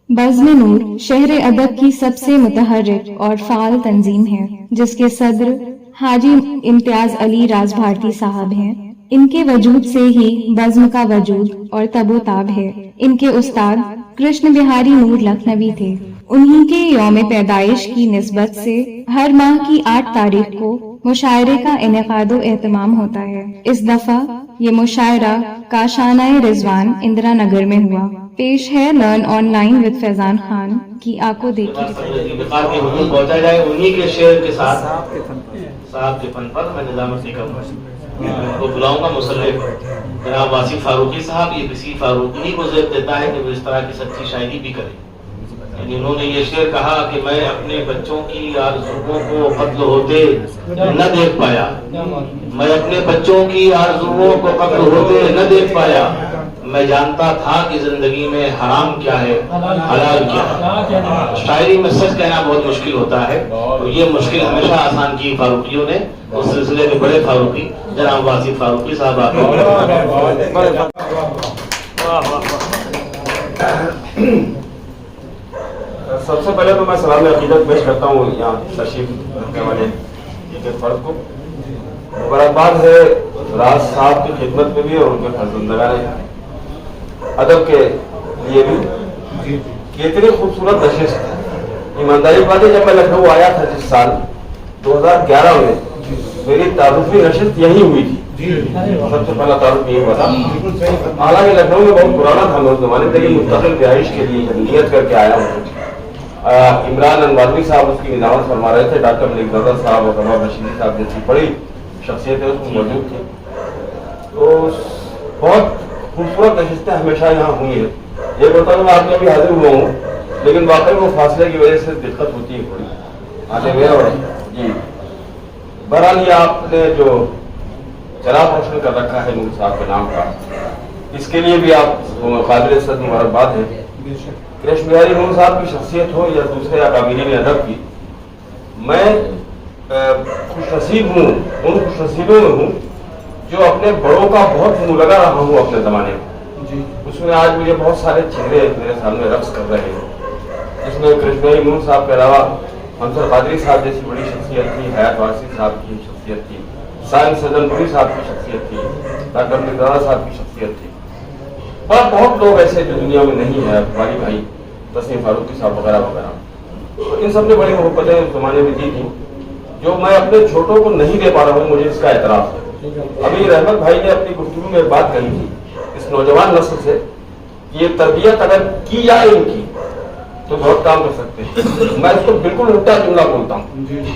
بزم نور شہر ادب کی سب سے متحرک اور فعال تنظیم ہے، جس کے صدر حاجی امتیاز علی راز بھارتی صاحب ہیں۔ ان کے وجود سے ہی بزم کا وجود اور تب و تاب ہے۔ ان کے استاد کرشن بہاری نور لکھنوی تھے۔ انہی کے یوم پیدائش کی نسبت سے ہر ماہ کی 8 تاریخ کو مشاعرے کا انعقاد و اہتمام ہوتا ہے۔ اس دفعہ یہ مشاعرہ کاشانہ رضوان اندرا نگر میں ہوا۔ پیش ہے لرن آن لائن ود فیضان خان کی آنکھوں دیکھی پہنچا جائے انہی کے شعر کے ساتھ صاحب کے فن پر میں نظامتی کو بلاؤں گا۔ مصنف جناب واصف فاروقی صاحب، یہ کسی فاروقی کو زیب دیتا ہے کہ وہ اس طرح کی سچی شاعری بھی کرے۔ یعنی انہوں نے یہ شعر کہا کہ میں اپنے بچوں کی آرزوؤں کو قتل ہوتے نہ دیکھ پایا، میں اپنے بچوں کی آرزوؤں کو قتل ہوتے نہ دیکھ پایا، میں جانتا تھا کہ زندگی میں حرام کیا ہے حلال کیا ہے۔ شاعری میں سچ کہنا بہت مشکل ہوتا ہے، تو یہ مشکل ہمیشہ آسان کی فاروقیوں نے۔ اس سلسلے کے بڑے فاروقی جناب واصف فاروقی صاحب آپ سب سے پہلے تو میں سلام عقیدت پیش کرتا ہوں یہاں تشریف رکھنے والے ایک فرد کو۔ مبارکباد ہے راز صاحب کی خدمت میں بھی اور ان کے فرزندگان ادب کے لیے بھی کہ اتنی خوبصورت نشست۔ ایمانداری بات ہے، جب میں لکھنؤ آیا تھا جس سال 2011 میں، میری تعارفی نشست یہی ہوئی تھی۔ سب سے پہلا تعارف یہ ہوا تھا۔ حالانکہ لکھنؤ میں بہت پرانا تھا میں اس زمانے سے، مستقل رہائش کے لیے نیت کر کے آیا ہوں۔ عمران انواری صاحب اس کی نظامت فرما رہے تھے، ڈاکٹر ملک زدہ صاحب اور نواب رشیدی صاحب جیسی بڑی شخصیتیں اس میں موجود تھیں۔ تو بہت خوبصورت نشستیں ہمیشہ یہاں ہوئی ہیں۔ یہ بتا دوں میں آپ کے ابھی حاضر ہوا ہوں، لیکن واقعی وہ فاصلے کی وجہ سے دقت ہوتی ہے تھوڑی آنے میں۔ اور جی بہرحال یہ آپ نے جو چراغ روشن کر رکھا ہے نور صاحب کے نام کا، اس کے لیے بھی آپ قابل صد مبارکباد ہے۔ کرشن بہاری نور صاحب کی شخصیت ہو یا دوسرے اکابرین ادب کی، میں خوش نصیب ہوں، ان خوش نصیبوں میں ہوں جو اپنے بڑوں کا بہت منہ لگا رہا ہوں اپنے زمانے میں۔ اس میں آج مجھے بہت سارے چہرے میرے سامنے رقص کر رہے ہیں، جس میں کرشن بہاری نور صاحب کے علاوہ منصور قادری صاحب جیسی بڑی شخصیت تھی، حیات وارثی صاحب کی شخصیت تھی، سائن سدن پوری صاحب کی شخصیت تھی، ڈاکٹر مرزا صاحب کی شخصیت تھی، اور بہت لوگ ایسے جو دنیا میں نہیں ہیں، ہماری بھائی تسنیم فاروقی صاحب وغیرہ وغیرہ۔ تو ان سب نے بڑی محبتیں اس زمانے میں دی تھیں جو میں اپنے چھوٹوں کو نہیں دے پا رہا ہوں، مجھے اس کا اعتراف ہے۔ ابھی رحمت بھائی نے اپنی گفتگو میں ایک بات کہی تھی اس نوجوان نسل سے کہ یہ تربیت اگر کی جائے ان کی تو بہت کام کر سکتے ہیں۔ میں اس کو بالکل الٹا جملہ بولتا ہوں،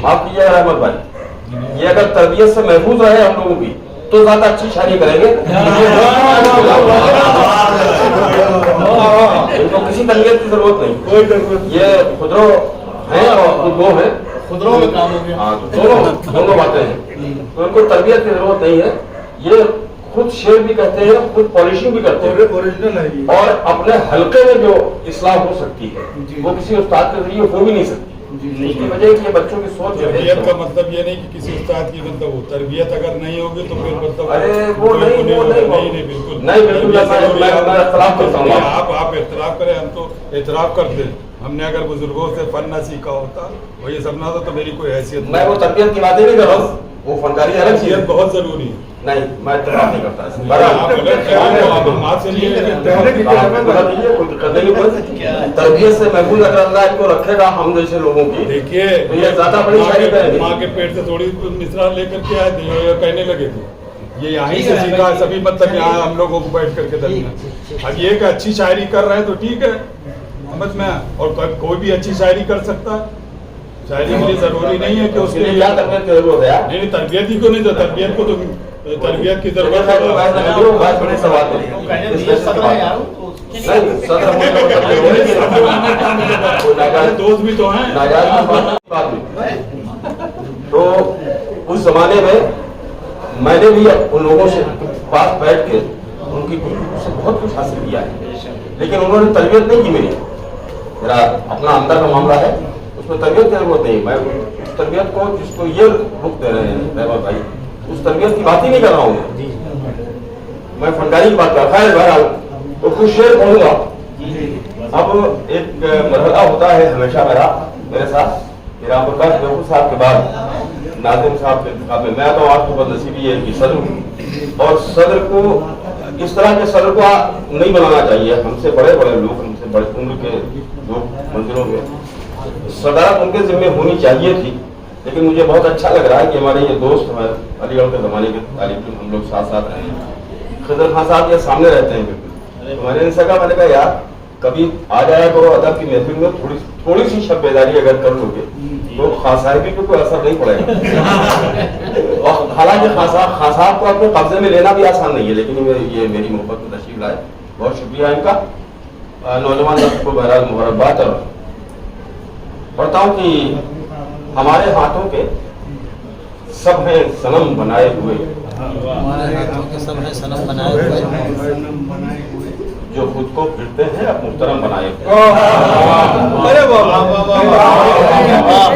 معاف کیجیے رحمت بھائی، یہ اگر تربیت سے محفوظ رہے ہم لوگوں کی تو زیادہ اچھی شاعری کریں گے۔ ان کو کسی تربیت کی ضرورت نہیں، یہ خودرو ہیں اور خود وہ ہیں، خودرو میں کام ہو گیا۔ ہاں دونوں باتیں ہیں، تو ان کو تربیت کی ضرورت نہیں ہے۔ یہ خود شعر بھی کرتے ہیں، خود پالیشنگ بھی کرتے ہیں، اور اپنے حلقے میں جو اصلاح ہو سکتی ہے وہ کسی استاد کے ذریعے ہو بھی نہیں سکتی۔ اس کی وجہ کہ بچوں کی سوچ تربیت کا مطلب یہ نہیں کہ کسی استاد کی مطلب ہو، تربیت اگر نہیں ہوگی تو پھر مطلب وہ نہیں بالکل میں اختلاف کرتا ہوں۔ آپ اختلاف کریں، ہم تو اعتراف کرتے ہیں۔ ہم نے اگر بزرگوں سے فن نہ سیکھا ہوتا، وہ یہ سب نہ ہوتا تو میری کوئی حیثیت میں وہ تربیت کی باتیں نہیں کر رہا ہوں، وہ فنکاری الگ چیز ہے، بہت ضروری ہے۔ نہیں میں اتفاق نہیں کرتا۔ تربیت سے محفوظ اگر اللہ ان کو رکھے گا ہم جیسے لوگوں کی، دیکھیے یہ زیادہ بڑی شاعری کریں گے۔ ماں کے پیٹ سے تھوڑی مصرع لے کر کے آئے تھے، یہ کہنے لگے تھے، یہ یہیں سے سیکھا ہے سبھی، مطلب یہاں ہم لوگوں کو بیٹھ کر کے درمیان۔ اب یہ کہ اچھی شاعری کر رہے ہیں تو ٹھیک ہے سمجھ میں، اور کوئی بھی اچھی شاعری کر سکتا ہے۔ شاعری کے لیے ضروری نہیں ہے کہ اس کے لیے کیا تربیت کی ضرورت ہے؟ نہیں تربیت ہی کو نہیں، تربیت کو تو تربیت کی ضرورت ہے۔ دوست بھی تو ہیں۔ تو اس زمانے میں میں نے بھی ان لوگوں سے پاس بیٹھ کے ان کی گفتگو سے بہت کچھ حاصل کیا ہے، لیکن انہوں نے تربیت نہیں کی میری۔ میرا اپنا اندر کا معاملہ ہے، اس میں تربیت کی ضرورت نہیں۔ میں اس تربیت کو جس کو یہ رخ دے رہے ہیں رحمت بھائی، اس تربیت کی بات ہی نہیں کر رہا ہوں میں فنکاری کی بات کر رہا ہوں۔ خیر بہرحال تو کچھ شعر پڑھوں گا اب ایک مرحلہ ہوتا ہے ہمیشہ میرے ساتھ کہ رام پرکاش بیوقوف صاحب کے بعد ناظم صاحب کے انتخاب میں میں تو آج تو بدنصیبی ہے کہ صدر ہوں، اور صدر کو اس طرح کے صدر کو نہیں بنانا چاہیے. ہم سے بڑے بڑے لوگ، ہم سے بڑے عمر کے لوگ منزلوں میں صدارت ان کے ذمہ ہونی چاہیے تھی. لیکن مجھے بہت اچھا لگ رہا ہے کہ ہمارے یہ دوست ہمارے علی گڑھ کے زمانے کے طالب علم ہم لوگ ساتھ ساتھ رہے ہیں. خضر خان صاحب یہ سامنے رہتے ہیں بالکل. میں نے ان سے کہا، میں نے کہا یار کبھی آ جایا کرو ادب کی محفل میں، تھوڑی سی شب بیداری اگر کر لو گے تو خان صاحب پہ کوئی اثر نہیں پڑے گا. حالانکہ خان صاحب کو اپنے قبضے میں لینا بھی آسان نہیں ہے، لیکن یہ میری محبت میں تشریف لائے. بہت شکریہ ان کا. نوجوان نسل کو بہرحال مبارکباد. اور پڑھتا ہوں کہ ہمارے ہاتھوں کے سب ہیں صنم بنائے ہوئے، ہمارے ہاتھوں کے سب ہیں صنم بنائے ہوئے، جو خود کو پھرتے ہیں اب محترم بنائے ہوئے.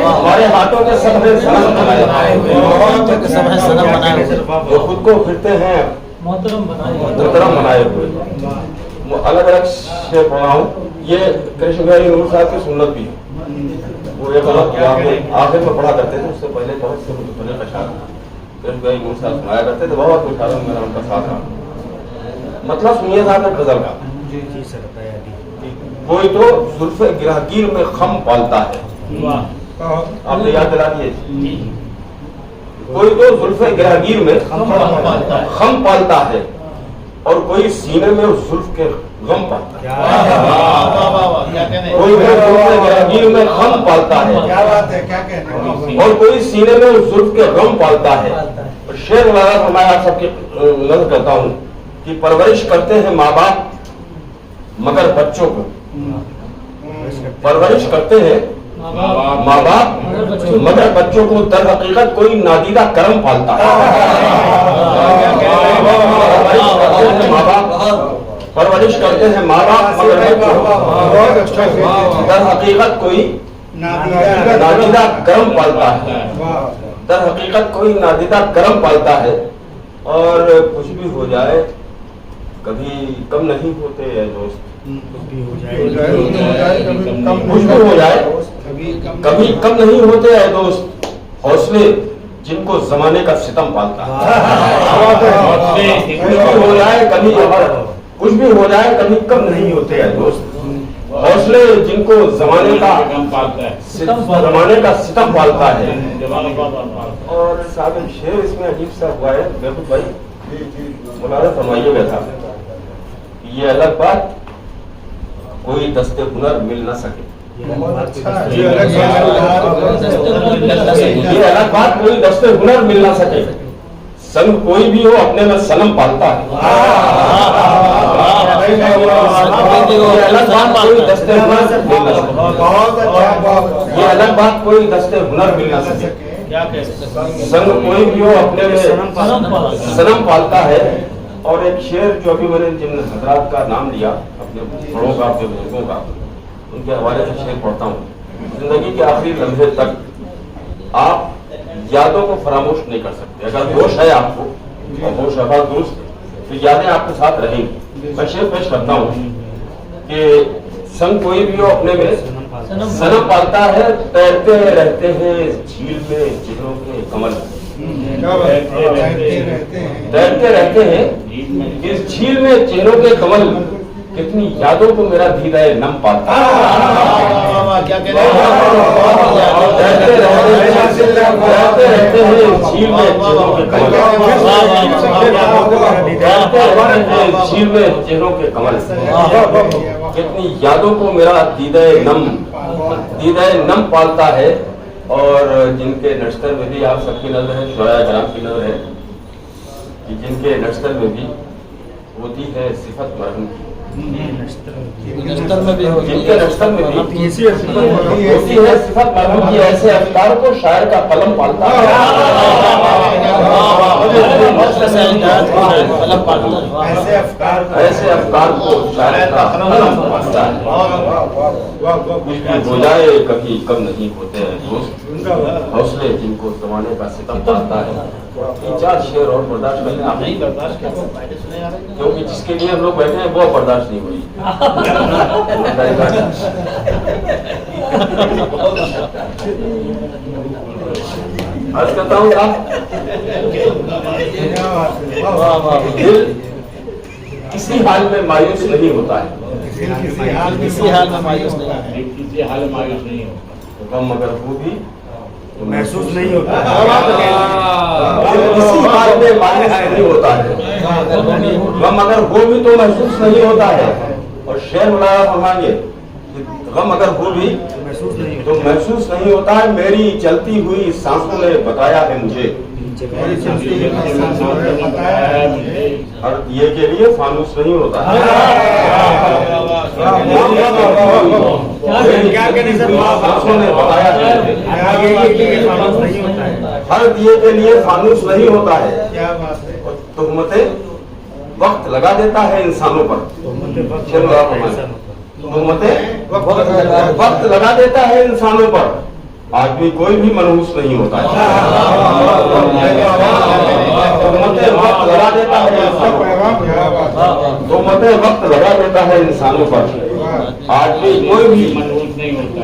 ہمارے ہاتھوں کے سب ہیں صنم بنائے ہوئے، سب ہیں صنم بنائے ہوئے، جو خود کو پھرتے ہیں محترم بنائے ہوئے. الگ الگ شعر پڑھا ہوں. یہ کرشن بہاری نور صاحب کی سنت بھی ہے. وہ ایک الگ آخر میں پڑھا کرتے تھے. اس سے پہلے بہت سے بڑے اشعار کرشن بہاری نور صاحب سنایا کرتے تھے. بہت خوشحال میرا ان کا ساتھ رہا. مطلب سنیے صاحب غزل کا. کوئی تو زلف گرہگیر میں خم پالتا ہے. آپ نے یاد دلا دیے. کوئی تو زلف گرہگیر میں خم پالتا ہے، اور کوئی سینے میں اس زلف کے غم پالتا ہے. کوئی تو زلف گرہگیر میں خم پالتا ہے، اور کوئی سینے میں اس زلف کے غم پالتا ہے. شعر مولانا فرمایا، آپ سب کی نظر کرتا ہوں کہ پرورش کرتے ہیں ماں باپ مگر بچوں کو. پرورش کرتے ہیں ماں باپ مگر بچوں کو در حقیقت کوئی نادیدہ کرم پالتا ہے. پرورش کرتے ہیں ماں باپ مگر بچوں کو در حقیقت کوئی نادیدہ کرم پالتا ہے. در حقیقت کوئی نادیدہ کرم پالتا ہے. اور کچھ بھی ہو جائے کبھی کم نہیں ہوتے اے دوست. کچھ بھی ہو جائے کبھی کم نہیں ہوتے اے دوست. حوصلے جن کو زمانے کا ستم پالتا ہے. کچھ بھی ہو جائے کبھی کم نہیں ہوتے اے دوست. حوصلے جن کو زمانے کا ستم پالتا ہے. اور صاحب شعر اس میں عجیب سا ہوا ہے. بیوقوف بھائی مولانا فرمائیے گا تھا، یہ الگ بات کوئی دستے ہنر مل نہ سکے. یہ الگ بات کوئی دستے ہنر مل نہ سکے. سنگ کوئی بھی ہو اپنے میں صنم پالتا ہے. یہ الگ بات کوئی دستے ہنر مل نہ سکے. یہ الگ بات کوئی دستے ہنر مل نہ سکے. سنگ کوئی بھی ہو اپنے میں صنم پالتا ہے. اور ایک شعر جو ابھی میں نے جن حضرات کا نام لیا، اپنے بڑوں کا، اپنے بزرگوں کا، ان کے حوالے سے شعر پڑھتا ہوں. زندگی کے آخری لمحے تک آپ یادوں کو فراموش نہیں کر سکتے. اگر ہوش ہے آپ کو اور ہوش رفا درست تو یادیں آپ کے ساتھ رہیں گی. میں شعر پیش کرتا ہوں کہ سنگ کوئی بھی ہو اپنے میں صنم پالتا ہے. تیرتے رہتے ہیں جھیل میں چہروں کے کمل. تیرتے رہتے ہیں اس جھیل میں چہروں کے کمل. کتنی یادوں کو میرا دیدہ نم پالتا ہے. تیرتے رہتے ہیں جھیل میں چہروں کے کمل. جھیل میں چہروں کے کمل. کتنی یادوں کو میرا دیدہ نم پالتا ہے. اور جن کے نشتر میں بھی آپ سب کی نظر ہے، شعراء کرام کی نظر ہے کہ جن کے نشتر میں بھی ہوتی ہے صفت مرحم کی. جن کے نشتر میں بھی ہوتی ہے صفت مرحم کی. ایسے افکار کو شاعر کا قلم پالتا ہے. ایسے افکار کو شاعر کا قلم پالتا ہے. ہو جائے کبھی کم نہیں ہوتے ہیں دوست. हौसले जिनको जमाने का सितम पाता है, 3-4 शेर और बर्दाश्त करने आप नहीं बर्दाश्त क्योंकि जिसके लिए हम लोग बैठे हैं वो बर्दाश्त नहीं हुई। अर्ज करता हूँ दिल किसी हाल में मायूस नहीं होता है, किसी हाल में मायूस नहीं है, किसी हाल में मायूस नहीं होता, गम मगर वो भी महसूस नहीं होता किसी हाल में मायूस नहीं होता है, गम अगर हो भी तो महसूस नहीं होता है। और शेर मुलाया फरमाइए कि गम अगर हो भी महसूस नहीं तो महसूस नहीं होता है। मेरी चलती हुई सांसों ने बताया है मुझे, और ये के लिए फानूस नहीं होता है। सांसों ने बताया है मुझे, हर दिए के लिए फानूस नहीं होता है। और तुहमतें वक्त लगा देता है इंसानों पर, तुहमतें वक्त लगा देता है इंसानों पर, आदमी कोई भी मनहूस नहीं होता है। तुहमतें वक्त लगा देता है इंसानों पर, तुहमतें वक्त लगा देता है इंसानों पर, आदमी कोई भी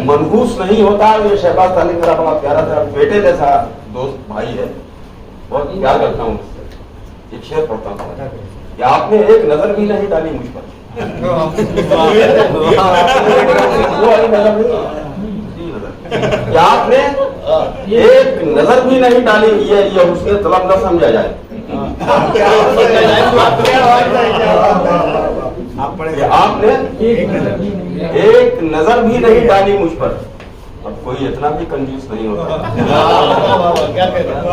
मनहूस नहीं होता है। ये शहबाज ताली मेरा बड़ा प्यारा था, बेटे जैसा दोस्त भाई है, बहुत प्यार करता हूँ। एक शेर पढ़ता हूँ कि आपने एक नजर भी नहीं डाली मुझ पर, वो वाली नजर नहीं, कि आपने एक नजर भी नहीं डाली, ये उसने तलब न समझा जाए। आपने एक नजर भी नहीं डाली मुझ पर। अब कोई इतना भी कंजूस नहीं होता,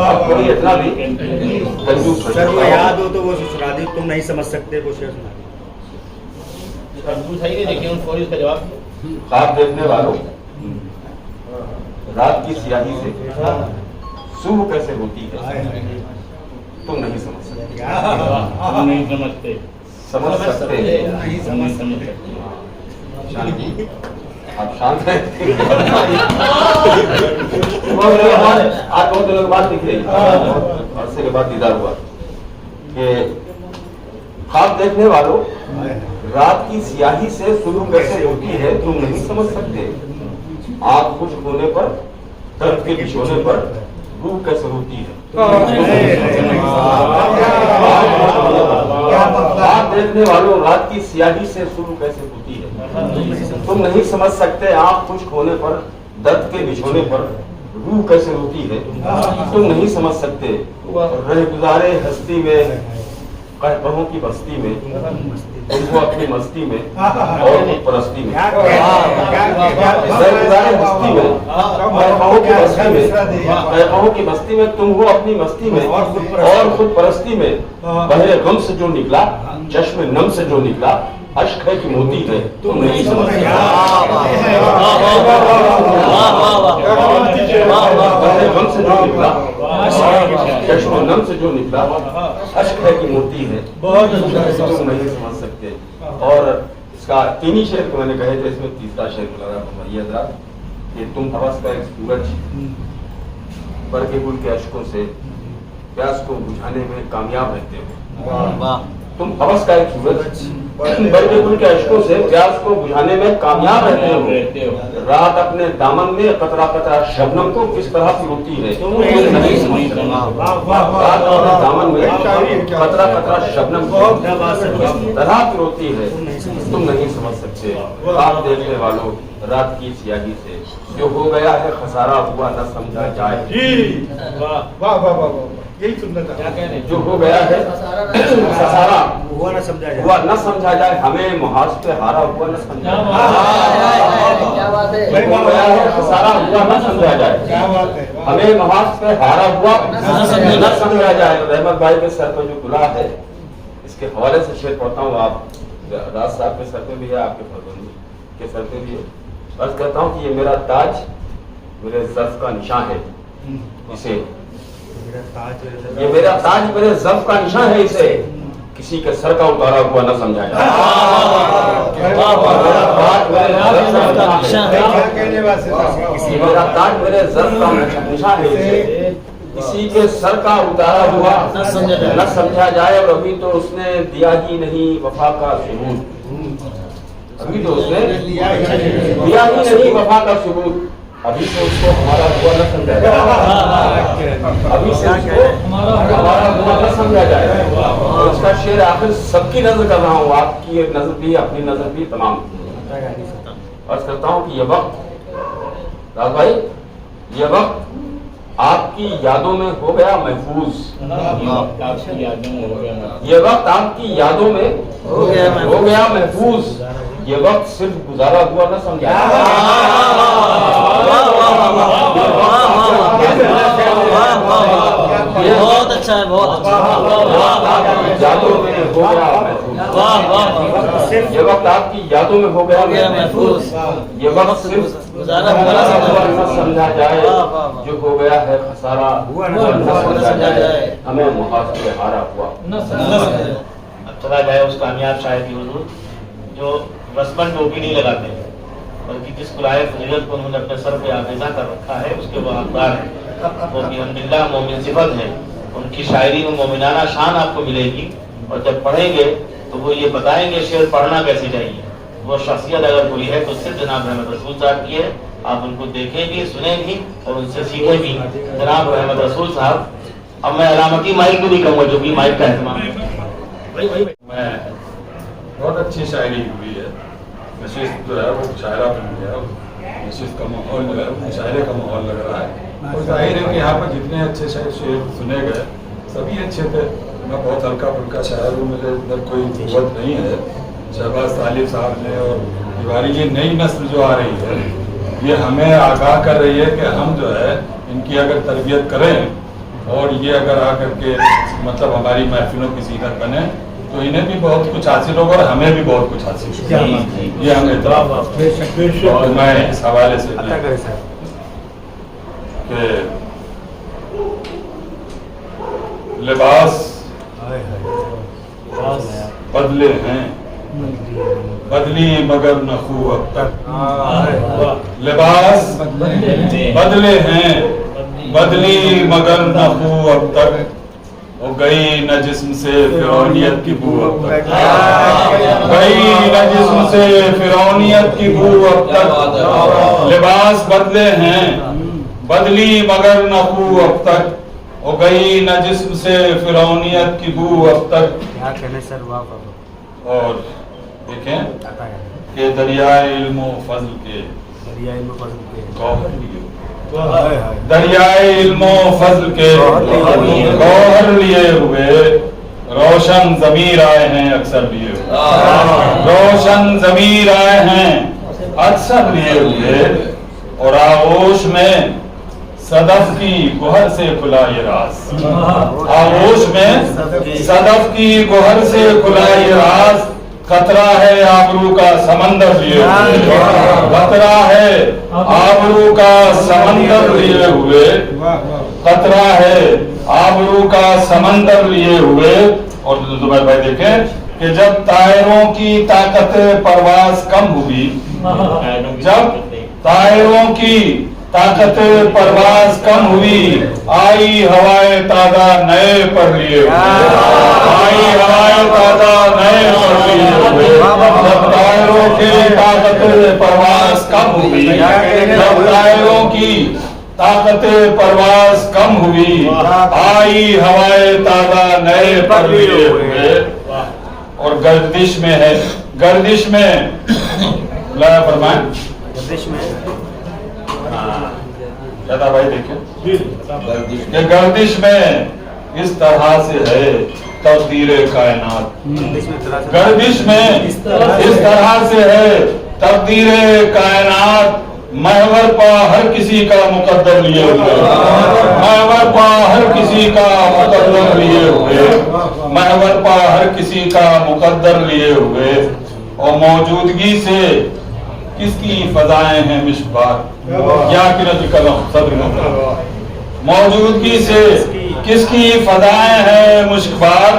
अब कोई इतना भी कंजूस सर वो नहीं याद हो तो वो सुसरादी तुम नहीं समझ सकते, वो शेर सुना ख्वाब देखने वालों, रात की स्याही से सुबह कैसे होती है तुम नहीं समझ सकते, नहीं समझते, समझ सकते शांति, आप शांत हैं। आज बहुत दिनों के बाद दिख रही, अरसे के बाद दीदार हुआ कि ख्वाब देखने वालों, रात की स्याही से सुबह कैसे होती है तुम नहीं समझ सकते, आँख खुश्क होने पर, दर्द के बिछोने पर रूह कैसे होती है। ख्वाब देखने वालों, रात की स्याही से सुबह कैसे होती है तुम नहीं समझ सकते, आँख खुश्क होने पर, दर्द के बिछोने पर रूह कैसे होती है तुम नहीं समझ सकते। रह गुजारे हस्ती में, कहकहों की बस्ती में, तुमको अपनी मस्ती में और परस्ती में, रह गुजारे हस्ती में, कहकहों की बस्ती में, कहकहों की बस्ती में, तुम हो अपनी मस्ती में और खुद परस्ती में। बहे गम से जो निकला, चश्मे नम से जो निकला, अश्क है कि मोती है तुम नहीं समझ सकते। बहे गम से जो निकला, चश्मे नम से जो निकला, अश्क है कि मोती है तुम नहीं समझ सकते। और इसका तीन शेर को मैंने कहे थे, इसमें तीसरा शेर लगा फरमाइए जरा कि तुम हवस का एक सूरज बरके गुल के अश्कों से प्यास को बुझाने में कामयाब रहते हो। तुम हवस का एक सूरज बरके गुल के अश्कों से प्यास को बुझाने में कामयाब रहते हो। रात अपने दामन में कतरा कतरा शबनम को किस तरह पिरोती है तुम नहीं समझ सकते। रात अपने दामन में कतरा कतरा शबनम को किस तरह पिरोती है तुम नहीं समझ सकते। आप देखने वालों, रात की स्याही से जो हो गया है खसारा हुआ न समझा जाए, यही सुनना था, जो हो गया है खसारा हुआ ना समझा जाए, हुआ न समझा जाए, हमें मुहाज पे हारा हुआ न समझा जाए, जो हो गया है खसारा हुआ न समझा जाए, हमें मुहाज पे हारा हुआ न समझा जाए। रहमत भाई के सर पर जो गुलाह है, इसके हवाले से शेर पढ़ता हूँ। आप राज साहब के सर पे भी है, आपके फरबंदी के सर पे भी है। बस कहता हूँ कि ये मेरा ताज मेरे ज़र्फ का निशान है, इसे ये मेरा ताज मेरे ज़र्फ का निशान है, इसे किसी के सर का उतारा हुआ न समझा जाए। मेरा ताज मेरे ज़र्फ़ का निशान है, किसी के सर का उतारा हुआ न समझा जाए। और अभी तो उसने दिया ही नहीं वफा का सबूत, अभी तो उसने दिया ही नहीं वफा का सबूत, अभी तो उसको हमारा हुआ न समझा जाए, अभी से उसको हमारा हुआ न समझा जाए। और उसका शेर आखिर सबकी नजर कर रहा हूँ, आपकी एक नजर भी, अपनी नजर भी, तमाम अर्ज करता हूँ कि ये वक्त राज भाई, ये वक्त आपकी यादों में हो गया महफूज, ये वक्त आपकी यादों में हो गया महफूज, ये वक्त सिर्फ गुजारा हुआ न समझा। बहुत अच्छा है, बहुत अच्छा। यादों में हो गया महफूज, ये वक्त आपकी यादों में हो गया महफूज, ये वक्त सिर्फ गुजारा न समझा जाए, जो हो गया है खसारा न समझा जाए, हमें मुहासिब हारा हुआ। अब चला जाए उस कामयाब शायर की हुजूर जो रस्मन टोपी नहीं लगाते, बल्कि जिस कुलाए फजीलत को उन्होंने अपने सर पे आवेजा कर रखा है, उसके वो हकदार हैं। वो भी अल्हम्दुलिल्लाह मोमिन सिफत है, उनकी शायरी में मोमिनाना शान आपको मिलेगी। और जब पढ़ेंगे तो वो ये बताएंगे शेर पढ़ना कैसे चाहिए। वो शख्सियत अगर कोई है तो सिर्फ जनाब रहमत रसूल साहब की है। आप उनको देखें भी, सुने भी और उनसे सीखें भी। जनाब रहमत रसूल साहब, अब मैं अलामती माइक भी नहीं कहूँगा, जो भी माइक का एहतमाम है। मैं बहुत अच्छी शायरी हुई है, नशीस जो है वो शायरा बन गया, नशीस का माहौल जो है वो मुशायरे का माहौल लग रहा है। और जाहिर है कि यहाँ पर जितने अच्छे शेर सुने गए सभी अच्छे थे। मैं बहुत हल्का फुल्का शायर हूँ, मेरे अंदर कोई कुव्वत नहीं है। शहबाज तालिब साहब ने और तिवारी, ये नई नस्ल जो आ रही है, ये हमें आगाह कर रही है कि हम जो है इनकी अगर तरबियत करें और ये अगर आकर के मतलब हमारी महफिलों की जीनत बने तो इन्हें भी बहुत कुछ हासिल होगा और हमें भी बहुत कुछ हासिल होगा। ये हमें और मैं इस हवाले से कि लिबास बदले हैं, बदली मगर न खू अब तक, लिबास बदले हैं, बदली मगर न खू अब तक, वो गई न जिस्म से फिरौनियत की बू अब तक, गई न जिस्म से फिरौनियत की बू अब तक, लिबास बदले हैं, बदली मगर न खू अब तक, वो गई न जिस्म से फिरौनियत की बू अब तक। क्या कहने सर, वाह वाह। और देखें कि दरियाए इल्म व फज़ल के गौहर लिए, दरियाए इल्म व फज़ल के गौहर लिए हुए, रोशन ज़मीर आए हैं अक्सर लिए हुए, रोशन ज़मीर आए हैं अक्सर लिए हुए, और आगोश में सदफ की गुहर से खुला ये राज, आगोश में सदफ की गुहर से खुला ये राज, खतरा है आबरू का समंदर लिए हुए, खतरा है आबरू का समंदर लिए हुए, खतरा है आबरू का समंदर लिए हुए। और जुबैर भाई देखें कि जब तायरों की ताकत परवाज कम हुई, जब तायरों की ताकत परवाज कम हुई, आई हवाए ताजा नए पर लिए हुए, आई हवाए ताजा नए पर लिए हुए, जब तायरों की ताकत परवाज कम हुई, जब तायरों की ताकत परवाज कम हुई, आई हवाए ताजा नए पर लिए हुए। और गर्दिश में है, गर्दिश में लाया फरमाएं, गर्दिश में दादा भाई देखें कि गर्दिश में इस तरह से है तकदीर कायनात, गर्दिश में इस तरह से है तकदीर कायनात, महवर पा हर किसी का मुकद्दर लिए हुए, महवर पा हर किसी का मुकद्दर लिए हुए, महवर पा हर किसी का मुकद्दर लिए हुए। और मौजूदगी से किसकी फजाएं हैं मिशबार, या किरत कलम सब्र में, मौजूदगी से किसकी फजाएं हैं मुश्कबार,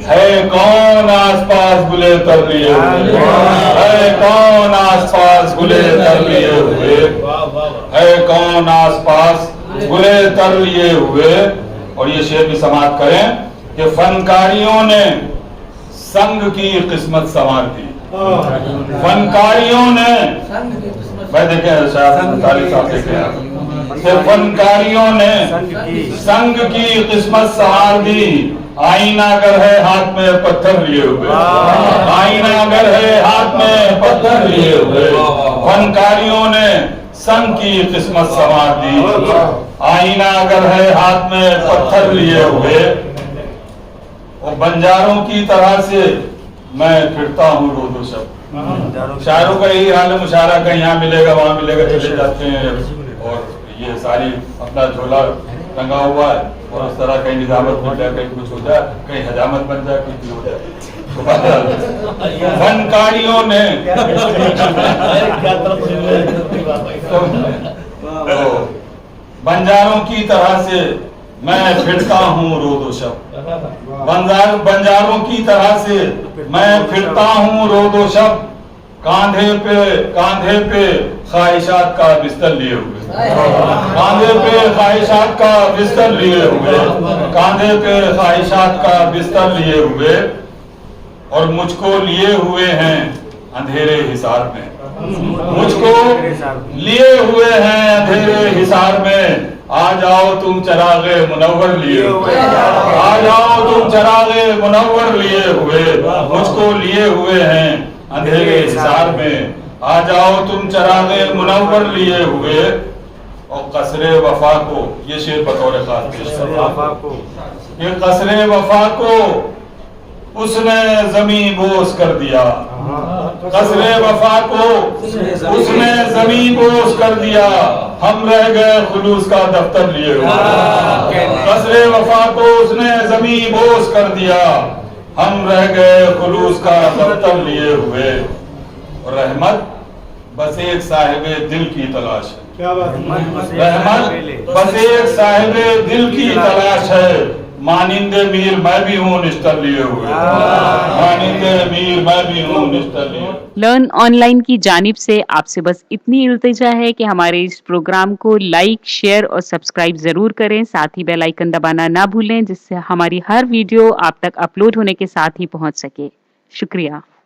है कौन आसपास गुले तर लिए हुए, है कौन आसपास गुले तर लिए हुए, है कौन आसपास गुले तर लिए हुए। और ये शेर भी समाप्त करें कि फनकारियों ने संग की किस्मत संवार दी, फनकारियों ने, मैं देखे शायद ताली साहब देखे कि फनकारियों ने संग की किस्मत संवार दी। आईना अगर है हाथ में पत्थर लिए हुए, आईना अगर है हाथ में पत्थर लिए हुए, फनकारियों ने संग की किस्मत संवार दी। आईना अगर है हाथ में पत्थर लिए हुए, और बंजारों की तरह से मैं फिरता हूँ रोदो शब। शायरों का यही हाल है, मुशायरा कहीं यहाँ मिलेगा वहाँ मिलेगा, चले जाते हैं और ये सारी अपना झोला टंगा हुआ है और उस तरह कहीं निजामत बन जाए, कहीं कुछ हो जाए, कहीं हजामत बन जाए, कुछ भी हो जाए। फनकारियों ने तो बंजारों की तरह से मैं फिरता हूँ रोदो शब, बंजारों की तरह से मैं फिरता हूँ रोदो शब। कांधे पे ख्वाहिशात का बिस्तर लिए हुए, कांधे पे ख्वाहिशात का बिस्तर लिए हुए, कांधे पे ख्वाहिशात का बिस्तर लिए हुए, और मुझको लिए हुए हैं अंधेरे हिसार में, मुझको लिए हुए हैं अंधेरे हिसार में। आ जाओ तुम चरागे मुनव्वर लिए हुए, आ जाओ तुम चरागे मुनव्वर लिए हुए, मुझको लिए हुए हैं अंधेरे हिसार में। आ जाओ तुम चरागे मुनव्वर लिए हुए। और कसरे वफा को, ये शेर बतौर खास पेश करता, ये कसरे वफा को उसने जमी बोस कर दिया, कसरे वफा को उसने जमी बोस कर दिया। हम रह गए खुलूस का दफ्तर लिए हुए, कसरे वफा को उसने जमी बोस कर दिया। हम रह गए खुलूस का दफ्तर लिए हुए। और रहमत बस एक साहिबे दिल की तलाश है, रहमत बस एक साहिबे दिल की तलाश है। मानिंदे मीर मैं भी हूँ निश्तर लिए हुए, मानिंदे मीर मैं भी हूँ निश्तर लिए। लर्न ऑनलाइन की जानिब से आपसे बस इतनी इल्तिजा है कि हमारे इस प्रोग्राम को लाइक, शेयर और सब्सक्राइब जरूर करें। साथ ही बेल आइकन दबाना ना भूलें, जिससे हमारी हर वीडियो आप तक अपलोड होने के साथ ही पहुंच सके। शुक्रिया।